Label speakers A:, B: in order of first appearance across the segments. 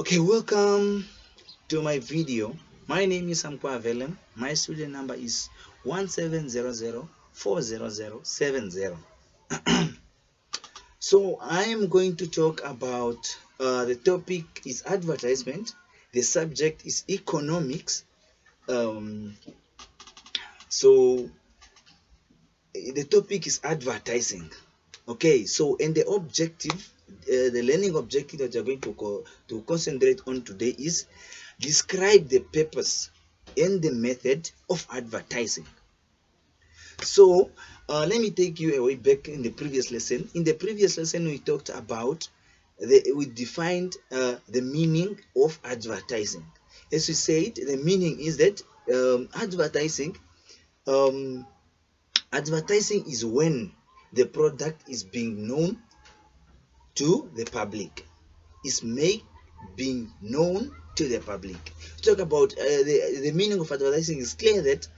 A: Okay, welcome to my video. My name is Wilhelm. My student number is 17004070. So I am going to talk about the topic is advertisement. The subject is economics. Um, so the topic is advertising. Okay, so and the objective, the learning objective that you're going to concentrate on today is describe the purpose and the method of advertising. So let me take you away back in the previous lesson. In the previous lesson, we talked about we defined the meaning of advertising. As we said, the meaning is that um, advertising is when the product is being known to the public, is made being known to the public. Talk about the meaning of advertising is clear that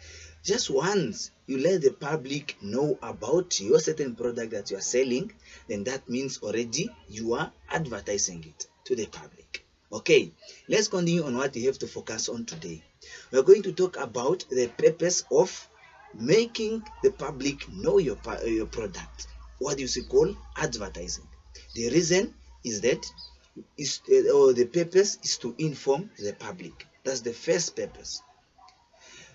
A: just once you let the public know about your certain product that you are selling, then that means already you are advertising it to the public. Okay, let's continue on what we have to focus on today. We are going to talk about the purpose of making the public know your product. What do you call advertising? The reason is that or the purpose is to inform the public. That's the first purpose.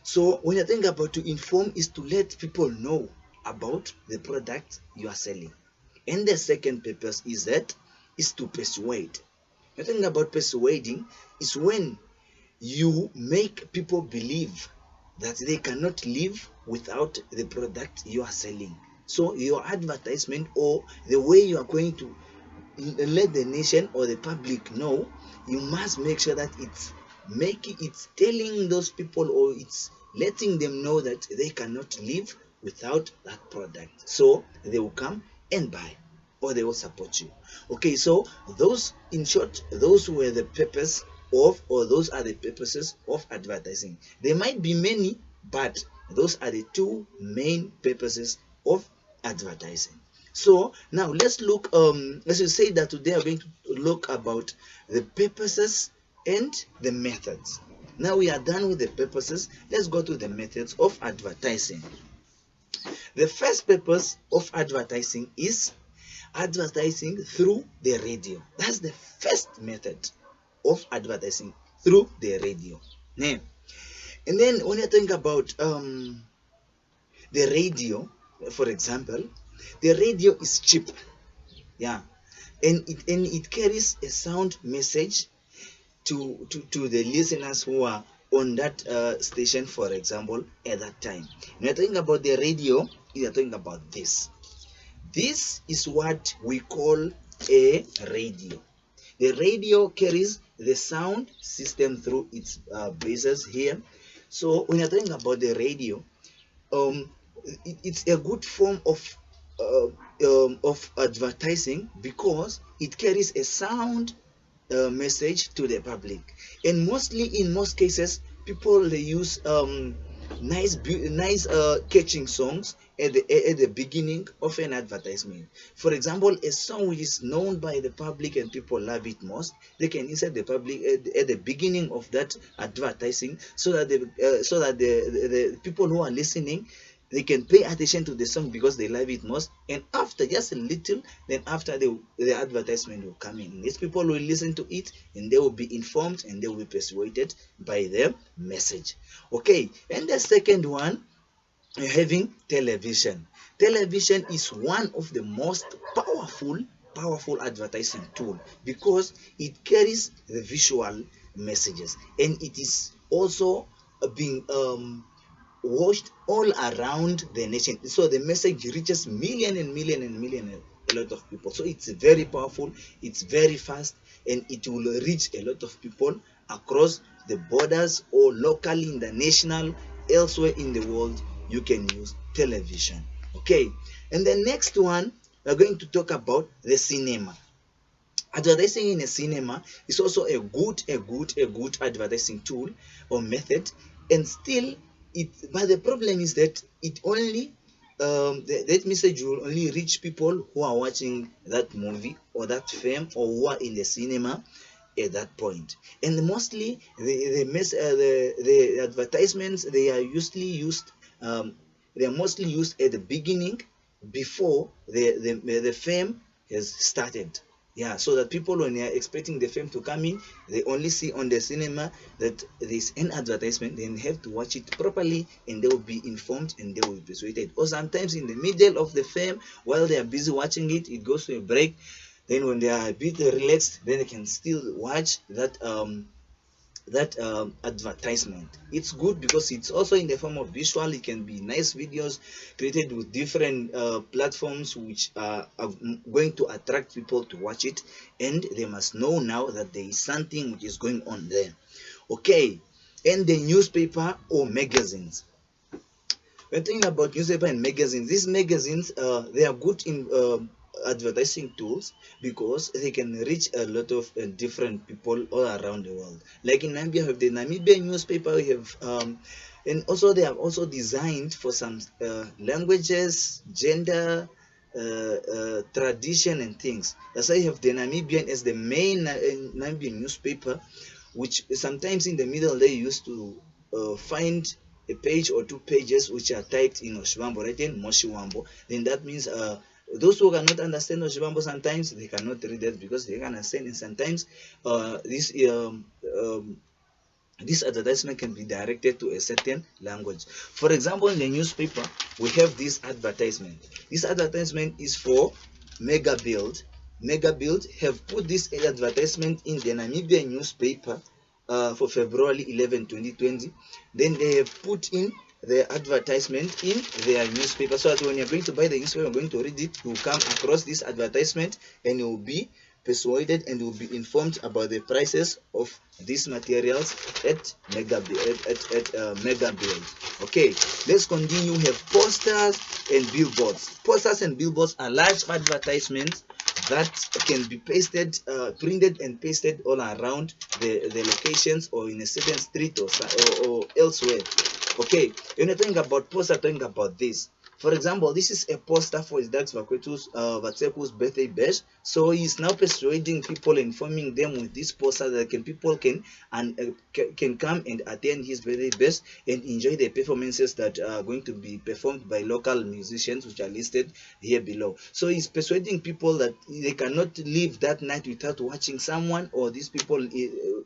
A: So when you think about to inform is to let people know about the product you are selling. And the second purpose is to persuade. The thing about persuading is when you make people believe that they cannot live without the product you are selling. So your advertisement or the way you are going to let the nation or the public know, you must make sure that it's telling those people, or it's letting them know that they cannot live without that product, so they will come and buy, or they will support you. Okay, so those, in short, those were the purpose of, or those are the purposes of advertising. There might be many, but those are the two main purposes of advertising. So now let's look, as you say that today I'm going to look about the purposes and the methods. Now we are done with the purposes. Let's go to the methods of advertising. The first purpose of advertising is advertising through the radio. That's the first method of advertising, through the radio. Now, and then when you think about the radio, for example, the radio is cheap, yeah, and it carries a sound message to the listeners who are on that station, for example, at that time. When you're talking about the radio, you're talking about this. This is what we call a radio. The radio carries the sound system through its bases here. So when you're talking about the radio, it's a good form of advertising because it carries a sound message to the public. And mostly, in most cases, people, they use nice catching songs at the beginning of an advertisement. For example, a song which is known by the public and people love it most, they can insert the public at the beginning of that advertising, so that the people who are listening, they can pay attention to the song because they love it most. And after just a little, then after the advertisement will come in, these people will listen to it and they will be informed and they will be persuaded by the message. Okay, and the second one, having television. Television is one of the most powerful advertising tool because it carries the visual messages, and it is also being watched all around the nation. So the message reaches million and million and million, a lot of people. So it's very powerful, it's very fast, and it will reach a lot of people across the borders, or locally, in the national, elsewhere in the world. You can use television. Okay, and the next one, we're going to talk about the cinema. Advertising in a cinema is also a good advertising tool or method, and still but the problem is that it only that message will only reach people who are watching that movie or that film, or who are in the cinema. at that point. And mostly the advertisements, they are usually used, they are mostly used at the beginning, before the film has started. Yeah, so that people, when they are expecting the film to come in, they only see on the cinema that there's an advertisement, then have to watch it properly, and they will be informed and they will be persuaded. Or sometimes in the middle of the film, while they are busy watching it, it goes to a break. Then when they are a bit relaxed, then they can still watch that advertisement. It's good because it's also in the form of visual. It can be nice videos created with different platforms, which are going to attract people to watch it, and they must know now that there is something which is going on there. Okay, and the newspaper or magazines. We're talking about newspaper and magazines. These magazines, they are good in advertising tools, because they can reach a lot of different people all around the world. Like in Namibia, we have the Namibian newspaper. We have, and also they are also designed for some languages, gender, tradition, and things. That's why you have the Namibian as the main Namibian newspaper, which sometimes in the middle they used to find a page or two pages which are typed in Oshibambo, right? In Moshiwambo. Then that means those who cannot understand Oshibambo, sometimes they cannot read it because they can understand, and sometimes this advertisement can be directed to a certain language. For example, in the newspaper, we have this advertisement. This advertisement is for Mega Build. Mega Build have put this advertisement in the Namibian newspaper for February 11, 2020. Then they have put in the advertisement in their newspaper, so that when you're going to buy the newspaper, you're going to read it, you will come across this advertisement and you will be persuaded and will be informed about the prices of these materials at Mega Build. Okay, let's continue. We have posters and billboards. Posters and billboards are large advertisements that can be pasted, printed and pasted all around the locations, or in a certain street, or elsewhere. Okay, when you're talking about poster, talking about this. For example, this is a poster for his dad's Vatseku's birthday bash. So he's now persuading people, informing them with this poster that people can come and attend his birthday bash and enjoy the performances that are going to be performed by local musicians, which are listed here below. So he's persuading people that they cannot leave that night without watching someone, or these people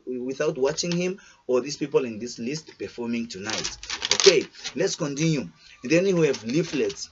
A: without watching him, or these people in this list performing tonight. Okay, let's continue. And then we have leaflets.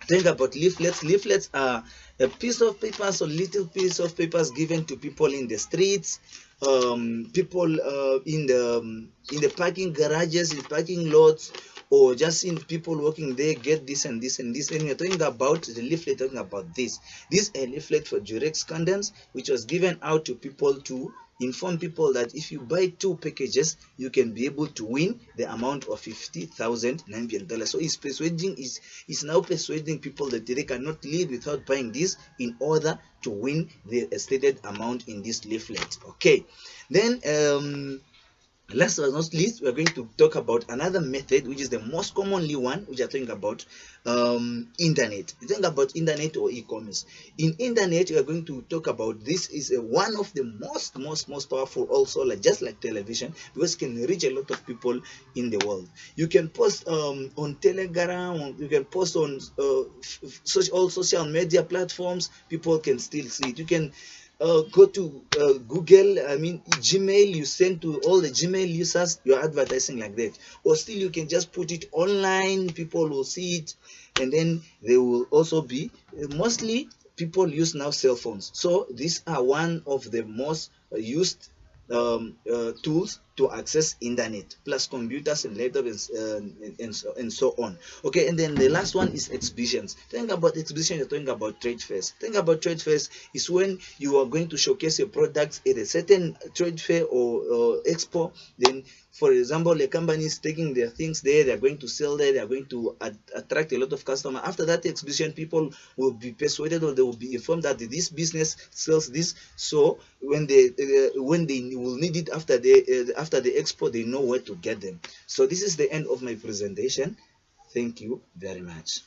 A: Think about leaflets. Leaflets are a piece of paper, so little piece of papers given to people in the streets, people in the parking garages, in parking lots, or just in people working there, get this and this and this. And we're talking about the leaflet, talking about this. This is a leaflet for Durex condoms, which was given out to people to inform people that if you buy 2 packages, you can be able to win the amount of 50,000 Namibian dollars. So he's now persuading people that they cannot live without buying this in order to win the stated amount in this leaflet. Okay, then last but not least, we are going to talk about another method, which is the most commonly one, which are talking about internet. You think about internet or e-commerce. In internet, we are going to talk about this is one of the most powerful, also just like television, because it can reach a lot of people in the world. You can post on Telegram, you can post on all social media platforms. People can still see it. You can go to Google, Gmail, you send to all the Gmail users, you're advertising like that. Or still you can just put it online, people will see it, and then they will also be, mostly people use now cell phones. So these are one of the most used tools to access internet, plus computers and laptops and so on. Okay, and then the last one is exhibitions. Think about exhibition, you're talking about trade fairs. Think about trade fairs is when you are going to showcase your products at a certain trade fair or expo. Then, for example, the company is taking their things there, they are going to sell there, they are going to attract a lot of customers. After that exhibition, people will be persuaded, or they will be informed that this business sells this. So when they will need it after the expo, they know where to get them. So this is the end of my presentation. Thank you very much.